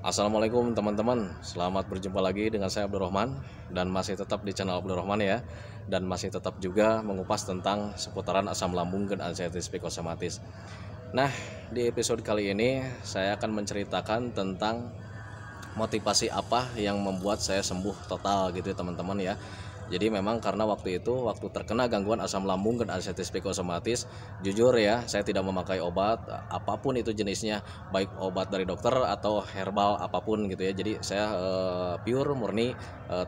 Assalamualaikum teman-teman, selamat berjumpa lagi dengan saya Abdurrahman dan masih tetap di channel Abdurrahman ya, dan masih tetap juga mengupas tentang seputaran asam lambung dan anxiety psikosomatis. Nah, di episode kali ini saya akan menceritakan tentang motivasi apa yang membuat saya sembuh total gitu ya teman-teman ya. Jadi memang karena waktu terkena gangguan asam lambung dan anxiety psikosomatis, jujur ya saya tidak memakai obat apapun itu jenisnya, baik obat dari dokter atau herbal apapun gitu ya. Jadi saya pure murni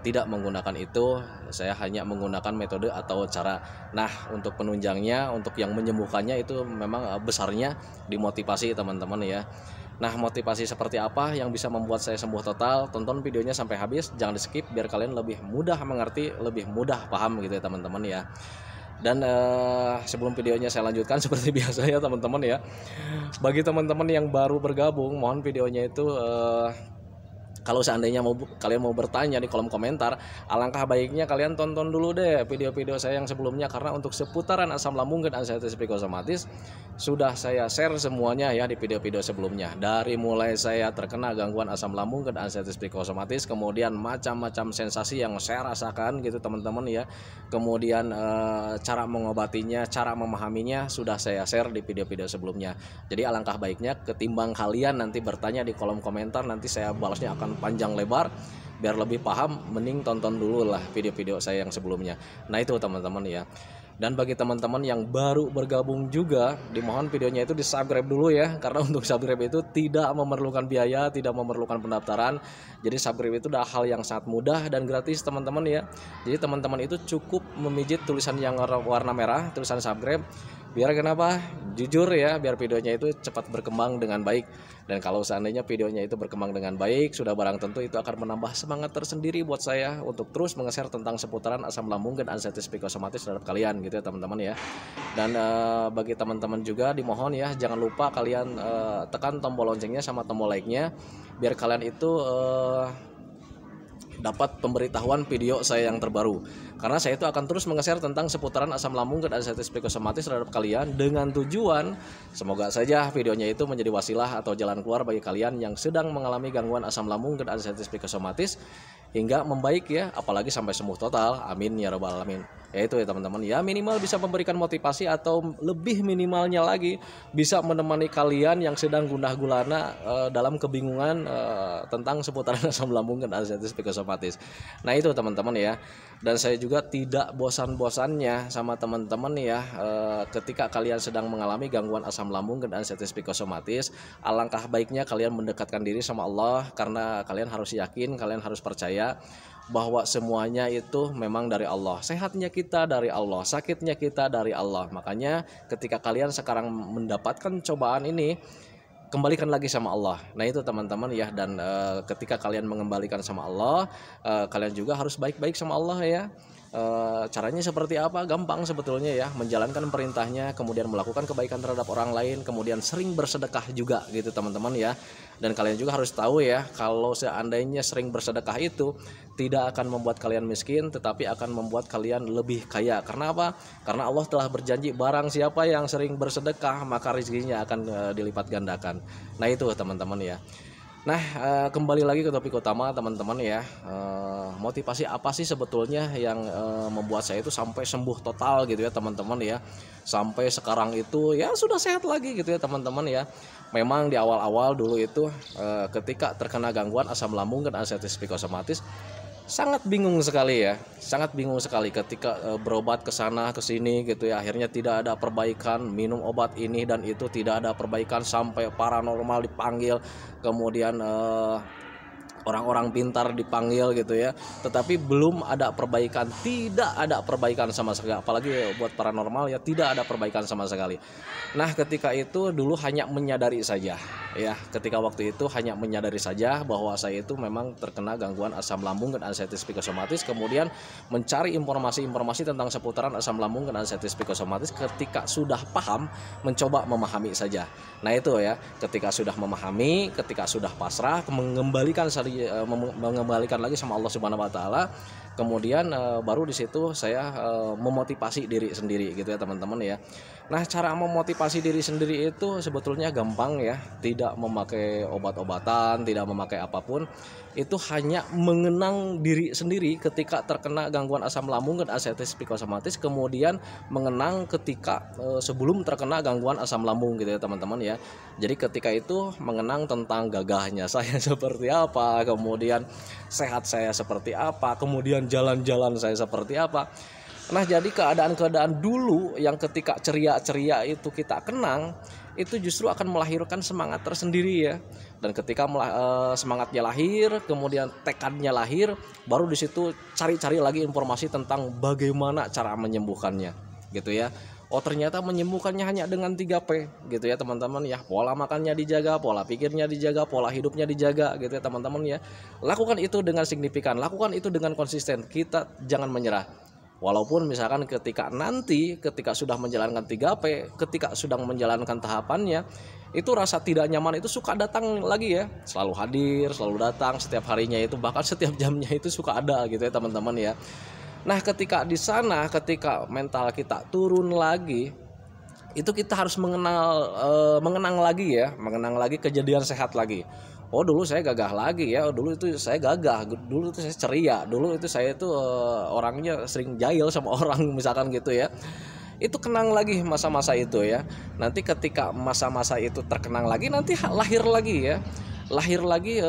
tidak menggunakan itu, saya hanya menggunakan metode atau cara. Nah, untuk penunjangnya, untuk yang menyembuhkannya itu memang besarnya dimotivasi teman-teman ya. Nah, motivasi seperti apa yang bisa membuat saya sembuh total? Tonton videonya sampai habis, jangan di skip biar kalian lebih mudah mengerti, lebih mudah paham gitu ya teman-teman ya. Dan sebelum videonya saya lanjutkan seperti biasa ya teman-teman ya. Bagi teman-teman yang baru bergabung, mohon videonya itu kalau seandainya kalian mau bertanya di kolom komentar, alangkah baiknya kalian tonton dulu deh video-video saya yang sebelumnya, karena untuk seputaran asam lambung dan anxiety psikosomatis sudah saya share semuanya ya di video-video sebelumnya. Dari mulai saya terkena gangguan asam lambung dan anxiety psikosomatis, kemudian macam-macam sensasi yang saya rasakan gitu teman-teman ya. Kemudian cara mengobatinya, cara memahaminya sudah saya share di video-video sebelumnya. Jadi alangkah baiknya ketimbang kalian nanti bertanya di kolom komentar, nanti saya balasnya akan panjang lebar, biar lebih paham mending tonton dulu lah video-video saya yang sebelumnya. Nah itu teman-teman ya. Dan bagi teman-teman yang baru bergabung juga, dimohon videonya itu di subscribe dulu ya, karena untuk subscribe itu tidak memerlukan biaya, tidak memerlukan pendaftaran. Jadi subscribe itu adalah hal yang sangat mudah dan gratis teman-teman ya. Jadi teman-teman itu cukup memijit tulisan yang warna merah, tulisan subscribe. Biar kenapa? Jujur ya, biar videonya itu cepat berkembang dengan baik. Dan kalau seandainya videonya itu berkembang dengan baik, sudah barang tentu itu akan menambah semangat tersendiri buat saya untuk terus menge-share tentang seputaran asam lambung dan anxiety psikosomatis terhadap kalian gitu ya teman-teman ya. Dan bagi teman-teman juga dimohon ya, jangan lupa kalian tekan tombol loncengnya sama tombol like-nya, biar kalian itu dapat pemberitahuan video saya yang terbaru, karena saya itu akan terus menge-share tentang seputaran asam lambung dan anxiety psikosomatis terhadap kalian, dengan tujuan semoga saja videonya itu menjadi wasilah atau jalan keluar bagi kalian yang sedang mengalami gangguan asam lambung dan anxiety psikosomatis hingga membaik ya, apalagi sampai sembuh total, amin ya rabbal alamin. Ya itu ya teman-teman ya, minimal bisa memberikan motivasi, atau lebih minimalnya lagi bisa menemani kalian yang sedang gundah gulana dalam kebingungan tentang seputaran asam lambung dan anxiety psikosomatis. Nah itu teman-teman ya. Dan saya juga tidak bosan-bosannya sama teman-teman ya, ketika kalian sedang mengalami gangguan asam lambung dan anxiety psikosomatis, alangkah baiknya kalian mendekatkan diri sama Allah, karena kalian harus yakin, kalian harus percaya bahwa semuanya itu memang dari Allah. Sehatnya kita dari Allah, sakitnya kita dari Allah. Makanya ketika kalian sekarang mendapatkan cobaan ini, kembalikan lagi sama Allah. Nah itu teman-teman ya. Dan ketika kalian mengembalikan sama Allah, kalian juga harus baik-baik sama Allah ya. Caranya seperti apa? Gampang sebetulnya ya, menjalankan perintahnya, kemudian melakukan kebaikan terhadap orang lain, kemudian sering bersedekah juga gitu teman-teman ya. Dan kalian juga harus tahu ya, kalau seandainya sering bersedekah itu tidak akan membuat kalian miskin, tetapi akan membuat kalian lebih kaya. Karena apa? Karena Allah telah berjanji, barang siapa yang sering bersedekah maka rezekinya akan dilipat gandakan. Nah itu teman-teman ya. Nah kembali lagi ke topik utama teman-teman ya. Motivasi apa sih sebetulnya yang membuat saya itu sampai sembuh total gitu ya teman-teman ya, sampai sekarang itu ya sudah sehat lagi gitu ya teman-teman ya. Memang di awal-awal dulu itu ketika terkena gangguan asam lambung dan anxiety psikosomatis, sangat bingung sekali ya, sangat bingung sekali ketika berobat ke sana ke sini gitu ya. Akhirnya tidak ada perbaikan, minum obat ini dan itu tidak ada perbaikan, sampai paranormal dipanggil, kemudian orang-orang pintar dipanggil gitu ya, tetapi belum ada perbaikan, tidak ada perbaikan sama sekali. Apalagi buat paranormal ya, tidak ada perbaikan sama sekali. Nah ketika itu dulu hanya menyadari saja ya, ketika waktu itu hanya menyadari saja bahwa saya itu memang terkena gangguan asam lambung dan anxiety psikosomatis, kemudian mencari informasi-informasi tentang seputaran asam lambung dan anxiety psikosomatis. Ketika sudah paham, mencoba memahami saja. Nah itu ya, ketika sudah memahami, ketika sudah pasrah, mengembalikan lagi sama Allah Subhanahu wa taala, kemudian baru di situ saya memotivasi diri sendiri gitu ya teman-teman ya. Nah, cara memotivasi diri sendiri itu sebetulnya gampang ya, tidak memakai obat-obatan, tidak memakai apapun. Itu hanya mengenang diri sendiri ketika terkena gangguan asam lambung dan ascites psikosomatis, kemudian mengenang ketika sebelum terkena gangguan asam lambung gitu ya teman-teman ya. Jadi ketika itu mengenang tentang gagahnya saya seperti apa, kemudian sehat saya seperti apa, kemudian jalan-jalan saya seperti apa. Nah, jadi keadaan-keadaan dulu yang ketika ceria-ceria itu kita kenang, itu justru akan melahirkan semangat tersendiri ya. Dan ketika semangatnya lahir, kemudian tekadnya lahir, baru di situ cari-cari lagi informasi tentang bagaimana cara menyembuhkannya, gitu ya. Oh, ternyata menyembuhkannya hanya dengan 3P gitu ya teman-teman ya. Pola makannya dijaga, pola pikirnya dijaga, pola hidupnya dijaga gitu ya teman-teman ya. Lakukan itu dengan signifikan, lakukan itu dengan konsisten. Kita jangan menyerah. Walaupun misalkan ketika sudah menjalankan 3P, ketika sudah menjalankan tahapannya, itu rasa tidak nyaman itu suka datang lagi ya. Selalu hadir, selalu datang setiap harinya itu, bahkan setiap jamnya itu suka ada gitu ya teman-teman ya. Nah, ketika di sana, ketika mental kita turun lagi, itu kita harus mengenang lagi kejadian sehat lagi. Oh, dulu saya gagah lagi ya, dulu itu saya gagah, dulu itu saya ceria, dulu itu saya itu orangnya sering jahil sama orang misalkan gitu ya. Itu kenang lagi masa-masa itu ya. Nanti ketika masa-masa itu terkenang lagi, nanti lahir lagi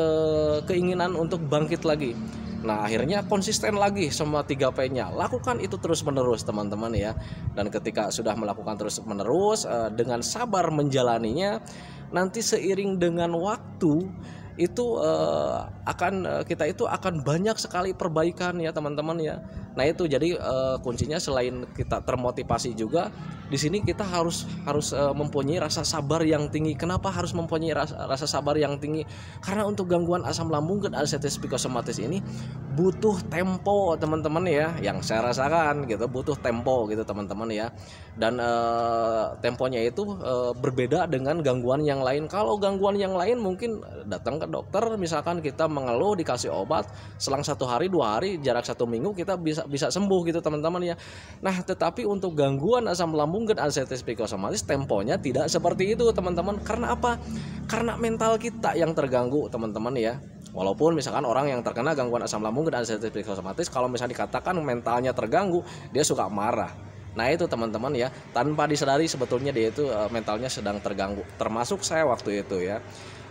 keinginan untuk bangkit lagi. Nah, akhirnya konsisten lagi sama 3P-nya. Lakukan itu terus-menerus teman-teman ya. Dan ketika sudah melakukan terus-menerus dengan sabar menjalaninya, nanti seiring dengan waktu itu kita itu akan banyak sekali perbaikan ya teman-teman ya. Nah, itu jadi kuncinya selain kita termotivasi juga di sini kita harus mempunyai rasa sabar yang tinggi. Kenapa harus mempunyai rasa sabar yang tinggi? Karena untuk gangguan asam lambung dan ascites psikosomatis ini butuh tempo teman-teman ya, yang saya rasakan gitu, butuh tempo gitu teman-teman ya. Dan temponya itu berbeda dengan gangguan yang lain. Kalau gangguan yang lain mungkin datang ke dokter, misalkan kita mengeluh dikasih obat, selang 1 hari 2 hari, jarak 1 minggu kita bisa sembuh gitu teman-teman ya. Nah, tetapi untuk gangguan asam lambung dan ascites psikosomatis temponya tidak seperti itu teman-teman. Karena apa? Karena mental kita yang terganggu teman-teman ya. Walaupun misalkan orang yang terkena gangguan asam lambung dan ascites psikosomatis, kalau misalnya dikatakan mentalnya terganggu, dia suka marah. Nah, itu teman-teman ya, tanpa disadari sebetulnya dia itu mentalnya sedang terganggu. Termasuk saya waktu itu ya.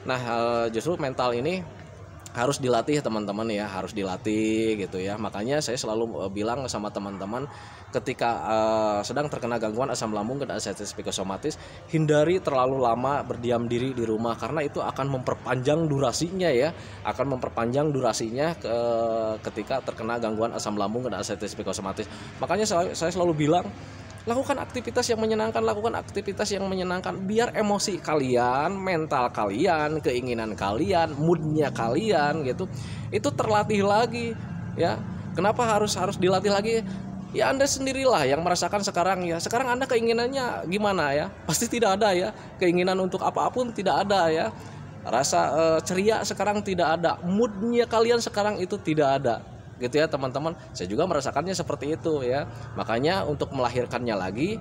Nah, justru mental ini harus dilatih teman-teman ya, harus dilatih gitu ya. Makanya saya selalu bilang sama teman-teman ketika sedang terkena gangguan asam lambung dan ascites psikosomatis, hindari terlalu lama berdiam diri di rumah karena itu akan memperpanjang durasinya ya, ketika terkena gangguan asam lambung dan ascites psikosomatis. Makanya saya selalu bilang, lakukan aktivitas yang menyenangkan biar emosi kalian, mental kalian, keinginan kalian, moodnya kalian gitu itu terlatih lagi ya. Kenapa harus dilatih lagi? Ya, Anda sendirilah yang merasakan sekarang ya. Sekarang Anda keinginannya gimana ya? Pasti tidak ada ya. Keinginan untuk apapun tidak ada ya. Rasa ceria sekarang tidak ada. Moodnya kalian sekarang itu tidak ada. Gitu ya teman-teman. Saya juga merasakannya seperti itu ya. Makanya untuk melahirkannya lagi,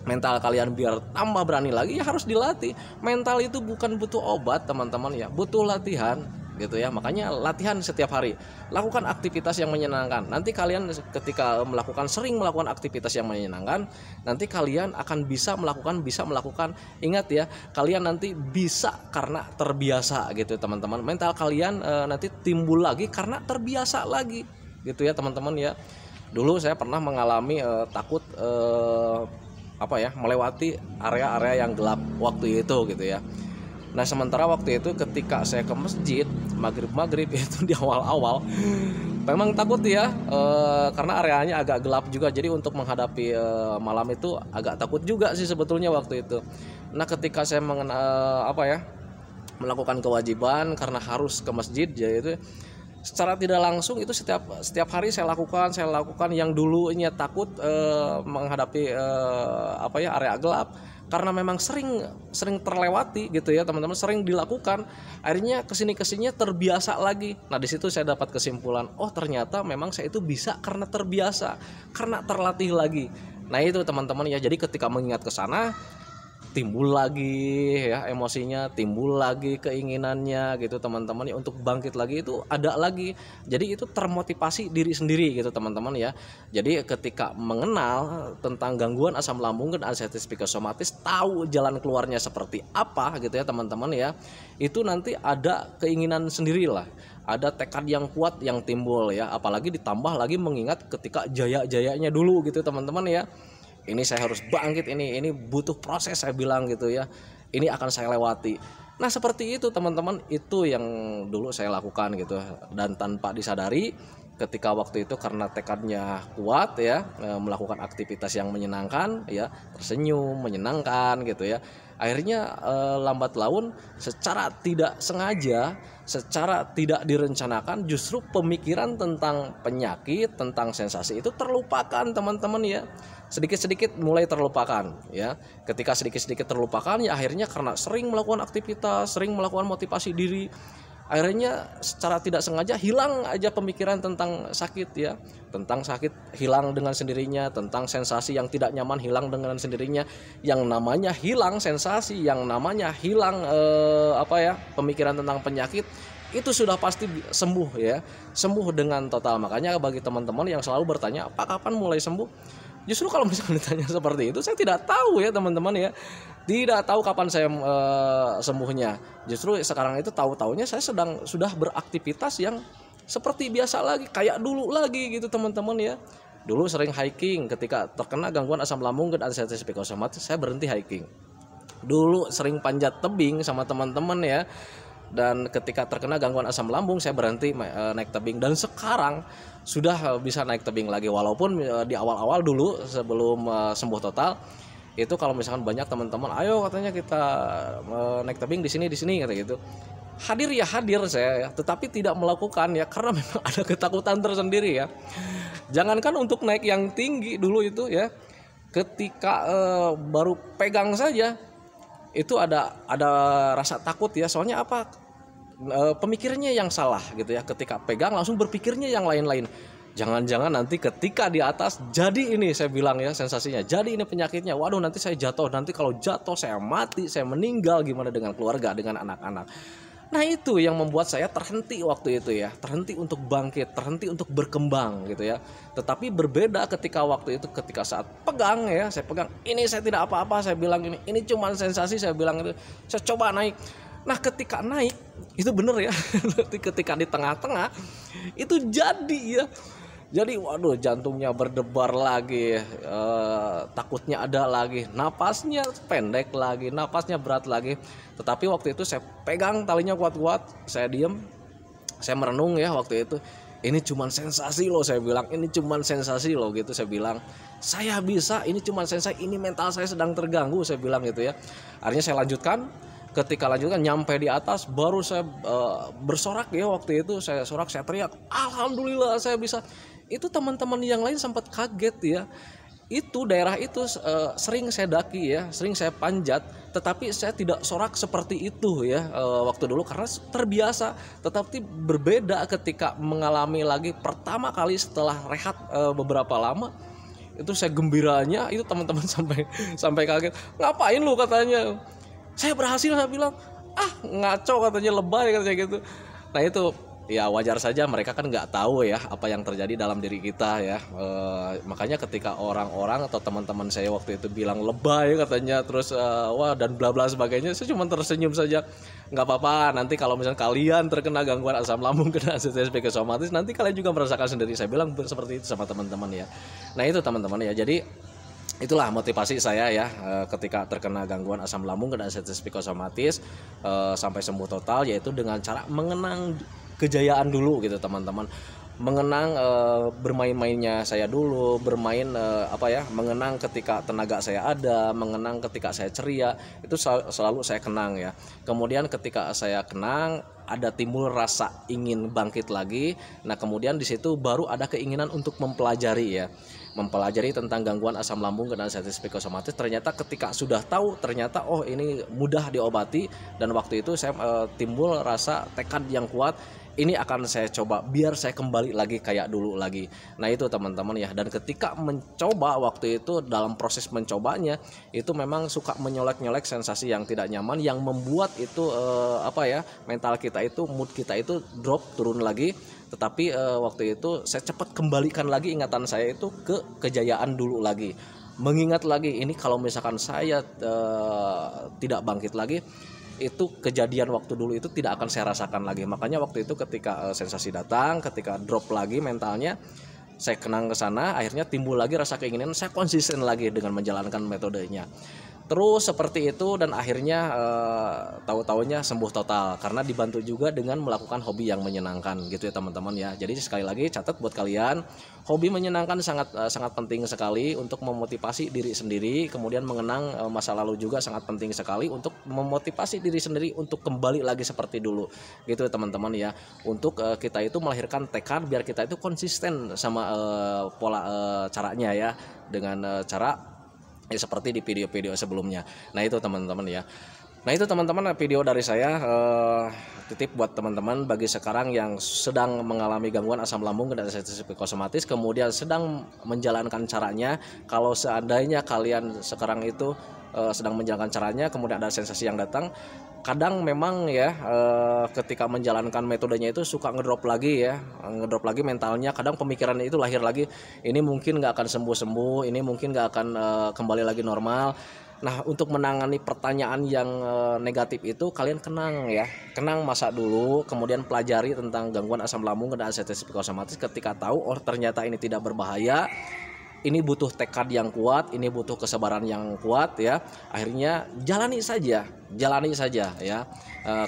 mental kalian biar tambah berani lagi ya harus dilatih. Mental itu bukan butuh obat teman-teman ya, butuh latihan gitu ya. Makanya latihan setiap hari, lakukan aktivitas yang menyenangkan. Nanti kalian ketika sering melakukan aktivitas yang menyenangkan, nanti kalian akan bisa melakukan, ingat ya, kalian nanti bisa karena terbiasa gitu teman-teman. Mental kalian nanti timbul lagi karena terbiasa lagi gitu ya teman-teman ya. Dulu saya pernah mengalami takut melewati area-area yang gelap waktu itu gitu ya. Nah, sementara waktu itu ketika saya ke masjid maghrib itu di awal-awal memang takut ya, karena areanya agak gelap juga. Jadi untuk menghadapi malam itu agak takut juga sih sebetulnya waktu itu. Nah, ketika saya melakukan kewajiban karena harus ke masjid, jadi itu secara tidak langsung itu setiap hari saya lakukan yang dulunya takut menghadapi area gelap, karena memang sering terlewati gitu ya teman-teman, sering dilakukan, akhirnya kesininya terbiasa lagi. Nah, di situ saya dapat kesimpulan, oh ternyata memang saya itu bisa karena terbiasa, karena terlatih lagi. Nah itu teman-teman ya, jadi ketika mengingat ke sana timbul lagi ya emosinya, timbul lagi keinginannya gitu teman-teman ya, untuk bangkit lagi itu ada lagi. Jadi itu termotivasi diri sendiri gitu teman-teman ya. Jadi ketika mengenal tentang gangguan asam lambung dan anxiety psikosomatis, tahu jalan keluarnya seperti apa gitu ya teman-teman ya, itu nanti ada keinginan sendirilah, ada tekad yang kuat yang timbul ya, apalagi ditambah lagi mengingat ketika jaya-jayanya dulu gitu teman-teman ya. Ini saya harus bangkit, ini butuh proses saya bilang gitu ya, ini akan saya lewati. Nah seperti itu teman-teman, itu yang dulu saya lakukan gitu, dan tanpa disadari ketika waktu itu karena tekadnya kuat ya, melakukan aktivitas yang menyenangkan ya, tersenyum menyenangkan gitu ya, akhirnya lambat laun secara tidak sengaja, secara tidak direncanakan, justru pemikiran tentang penyakit, tentang sensasi itu terlupakan teman-teman ya, sedikit-sedikit mulai terlupakan ya. Ketika sedikit-sedikit terlupakan ya, akhirnya karena sering melakukan aktivitas, sering melakukan motivasi diri, akhirnya secara tidak sengaja hilang aja pemikiran tentang sakit ya, tentang sakit hilang dengan sendirinya, tentang sensasi yang tidak nyaman hilang dengan sendirinya. Yang namanya hilang sensasi, yang namanya hilang pemikiran tentang penyakit, itu sudah pasti sembuh ya, sembuh dengan total. Makanya bagi teman-teman yang selalu bertanya, Pak kapan mulai sembuh? Justru kalau misalnya ditanya seperti itu, saya tidak tahu ya teman-teman ya, tidak tahu kapan saya sembuhnya. Justru sekarang itu tahu-taunya saya sudah beraktivitas yang seperti biasa lagi, kayak dulu lagi gitu teman-teman ya. Dulu sering hiking, ketika terkena gangguan asam lambung dan anxiety psikosomatis, saya berhenti hiking. Dulu sering panjat tebing sama teman-teman ya, dan ketika terkena gangguan asam lambung saya berhenti naik tebing, dan sekarang sudah bisa naik tebing lagi. Walaupun di awal-awal dulu sebelum sembuh total itu, kalau misalkan banyak teman-teman ayo katanya kita naik tebing di sini kata gitu, hadir ya hadir saya ya, tetapi tidak melakukan ya, karena memang ada ketakutan tersendiri ya. Jangankan untuk naik yang tinggi dulu itu ya, ketika baru pegang saja itu ada rasa takut ya. Soalnya apa, pemikirannya yang salah gitu ya, ketika pegang langsung berpikirnya yang lain-lain. Jangan-jangan nanti ketika di atas jadi ini, saya bilang ya, sensasinya jadi ini penyakitnya, waduh nanti saya jatuh, nanti kalau jatuh saya mati, saya meninggal, gimana dengan keluarga, dengan anak-anak. Nah itu yang membuat saya terhenti waktu itu ya, terhenti untuk bangkit, terhenti untuk berkembang gitu ya. Tetapi berbeda ketika waktu itu, ketika saat pegang ya, saya pegang ini, saya tidak apa-apa, saya bilang ini cuma sensasi, saya bilang itu, saya coba naik. Nah ketika naik itu bener ya, ketika di tengah-tengah itu jadi ya, jadi waduh jantungnya berdebar lagi, takutnya ada lagi, napasnya pendek lagi, napasnya berat lagi. Tetapi waktu itu saya pegang talinya kuat-kuat, saya diam, saya merenung ya waktu itu. Ini cuman sensasi loh, saya bilang, ini cuman sensasi loh gitu, saya bilang. Saya bisa, ini cuman sensasi, ini mental saya sedang terganggu, saya bilang gitu ya. Akhirnya saya lanjutkan. Ketika lanjutkan nyampe di atas, baru saya bersorak ya waktu itu, saya sorak, saya teriak, alhamdulillah saya bisa. Itu teman-teman yang lain sempat kaget ya. Itu daerah itu sering saya daki ya, sering saya panjat, tetapi saya tidak sorak seperti itu ya waktu dulu, karena terbiasa. Tetapi berbeda ketika mengalami lagi pertama kali setelah rehat beberapa lama, itu saya gembiranya itu teman-teman sampai kaget. Ngapain lu katanya? Saya berhasil, saya bilang, ngaco katanya, lebay katanya gitu. Nah itu ya wajar saja, mereka kan nggak tahu ya apa yang terjadi dalam diri kita ya. Makanya ketika orang-orang atau teman-teman saya waktu itu bilang lebay katanya, terus wah dan bla bla sebagainya, saya cuma tersenyum saja. Nggak apa-apa, nanti kalau misalnya kalian terkena gangguan asam lambung, kena anxiety psikosomatis, nanti kalian juga merasakan sendiri. Saya bilang seperti itu sama teman-teman ya. Nah itu teman-teman ya, jadi itulah motivasi saya ya, ketika terkena gangguan asam lambung dan anxiety psikosomatis sampai sembuh total, yaitu dengan cara mengenang kejayaan dulu gitu teman-teman, mengenang bermain-mainnya saya dulu, bermain mengenang ketika tenaga saya ada, mengenang ketika saya ceria, itu selalu saya kenang ya. Kemudian ketika saya kenang, ada timbul rasa ingin bangkit lagi. Nah kemudian di situ baru ada keinginan untuk mempelajari ya, mempelajari tentang gangguan asam lambung dan anxiety psikosomatis. Ternyata ketika sudah tahu, ternyata oh ini mudah diobati, dan waktu itu saya timbul rasa tekad yang kuat, ini akan saya coba biar saya kembali lagi kayak dulu lagi. Nah itu teman-teman ya, dan ketika mencoba waktu itu, dalam proses mencobanya itu memang suka menyolek-nyolek sensasi yang tidak nyaman, yang membuat itu mental kita itu, mood kita itu drop, turun lagi. Tetapi waktu itu saya cepat kembalikan lagi ingatan saya itu ke kejayaan dulu lagi, mengingat lagi ini kalau misalkan saya tidak bangkit lagi, itu kejadian waktu dulu itu tidak akan saya rasakan lagi. Makanya waktu itu ketika sensasi datang, ketika drop lagi mentalnya, saya kenang ke sana, akhirnya timbul lagi rasa keinginan, saya konsisten lagi dengan menjalankan metodenya. Terus seperti itu, dan akhirnya tahu-taunya sembuh total karena dibantu juga dengan melakukan hobi yang menyenangkan gitu ya teman-teman ya. Jadi sekali lagi catat buat kalian, hobi menyenangkan sangat penting sekali untuk memotivasi diri sendiri, kemudian mengenang masa lalu juga sangat penting sekali untuk memotivasi diri sendiri untuk kembali lagi seperti dulu gitu ya teman-teman ya. Untuk kita itu melahirkan tekad biar kita itu konsisten sama pola caranya ya, dengan cara ya seperti di video-video sebelumnya. Nah itu teman-teman ya. Nah itu teman-teman video dari saya, titip buat teman-teman bagi sekarang yang sedang mengalami gangguan asam lambung dan sensasi psikosomatis, kemudian sedang menjalankan caranya. Kalau seandainya kalian sekarang itu sedang menjalankan caranya, kemudian ada sensasi yang datang, kadang memang ya ketika menjalankan metodenya itu suka ngedrop lagi ya, ngedrop lagi mentalnya. Kadang pemikirannya itu lahir lagi, ini mungkin nggak akan sembuh-sembuh, ini mungkin nggak akan kembali lagi normal. Nah untuk menangani pertanyaan yang negatif itu, kalian kenang masa dulu, kemudian pelajari tentang gangguan asam lambung dan sensasi psikosomatis. Ketika tahu oh ternyata ini tidak berbahaya, ini butuh tekad yang kuat, ini butuh kesabaran yang kuat ya. Akhirnya jalani saja ya.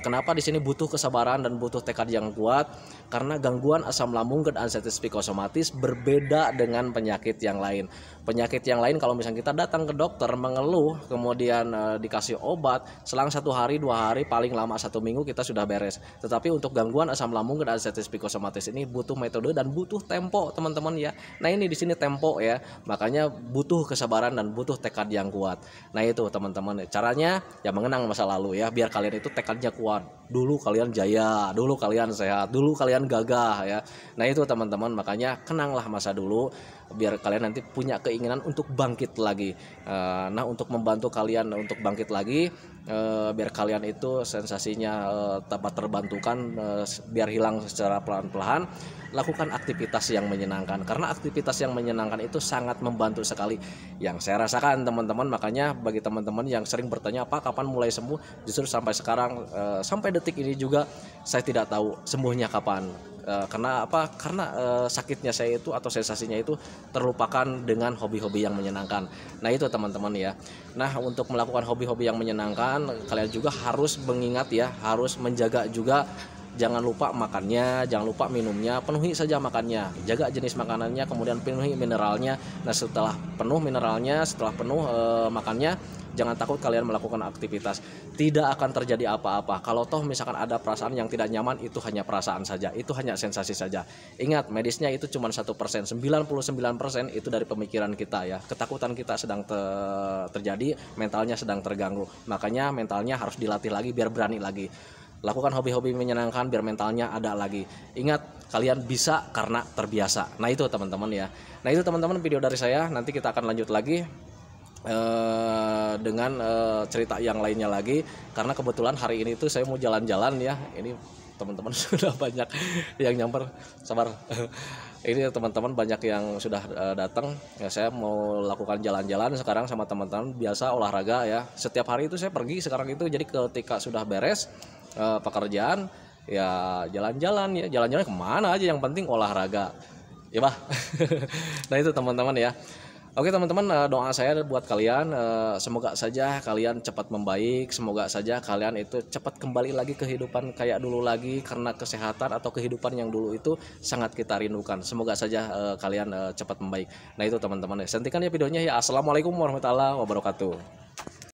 Kenapa di sini butuh kesabaran dan butuh tekad yang kuat? Karena gangguan asam lambung dan sensasi psikosomatis berbeda dengan penyakit yang lain. Penyakit yang lain kalau misalnya kita datang ke dokter mengeluh, kemudian dikasih obat, selang 1 hari 2 hari, paling lama 1 minggu kita sudah beres. Tetapi untuk gangguan asam lambung dan sensasi psikosomatis ini butuh metode dan butuh tempo teman-teman ya. Nah ini di sini tempo ya, makanya butuh kesabaran dan butuh tekad yang kuat. Nah itu teman-teman, caranya ya mengenang masa lalu ya, biar kalian itu tekadnya kuat. Dulu kalian jaya, dulu kalian sehat, dulu kalian gagah ya. Nah itu teman-teman, makanya kenanglah masa dulu biar kalian nanti punya keinginan untuk bangkit lagi. Nah untuk membantu kalian untuk bangkit lagi, biar kalian itu sensasinya dapat terbantukan, biar hilang secara pelan-pelan, lakukan aktivitas yang menyenangkan, karena aktivitas yang menyenangkan itu sangat membantu sekali yang saya rasakan teman-teman. Makanya bagi teman-teman yang sering bertanya Pak kapan mulai sembuh, justru sampai sekarang sampai detik ini juga saya tidak tahu sembuhnya kapan. Karena apa? Karena sakitnya saya itu atau sensasinya itu terlupakan dengan hobi-hobi yang menyenangkan. Nah itu teman-teman ya. Nah untuk melakukan hobi-hobi yang menyenangkan, kalian juga harus mengingat ya, harus menjaga juga. Jangan lupa makannya, jangan lupa minumnya, penuhi saja makannya, jaga jenis makanannya, kemudian penuhi mineralnya. Nah setelah penuh mineralnya, setelah penuh makannya, jangan takut kalian melakukan aktivitas, tidak akan terjadi apa-apa. Kalau toh misalkan ada perasaan yang tidak nyaman, itu hanya perasaan saja, itu hanya sensasi saja. Ingat, medisnya itu cuma 1%, 99% itu dari pemikiran kita ya. Ketakutan kita sedang terjadi, mentalnya sedang terganggu. Makanya mentalnya harus dilatih lagi biar berani lagi. Lakukan hobi-hobi menyenangkan biar mentalnya ada lagi. Ingat, kalian bisa karena terbiasa. Nah itu teman-teman ya. Nah itu teman-teman video dari saya. Nanti kita akan lanjut lagi dengan cerita yang lainnya lagi, karena kebetulan hari ini tuh saya mau jalan-jalan ya. Ini teman-teman sudah banyak yang nyamper, sabar. Ini teman-teman banyak yang sudah datang ya. Saya mau lakukan jalan-jalan sekarang sama teman-teman, biasa olahraga ya. Setiap hari itu saya pergi sekarang itu, jadi ketika sudah beres pekerjaan ya jalan-jalan ya, jalan-jalan kemana aja, yang penting olahraga ya Pak. Nah itu teman-teman ya. Oke teman-teman, doa saya buat kalian, semoga saja kalian cepat membaik, semoga saja kalian itu cepat kembali lagi kehidupan kayak dulu lagi, karena kesehatan atau kehidupan yang dulu itu sangat kita rindukan. Semoga saja kalian cepat membaik. Nah itu teman-teman, hentikan ya videonya ya. Assalamualaikum warahmatullahi wabarakatuh.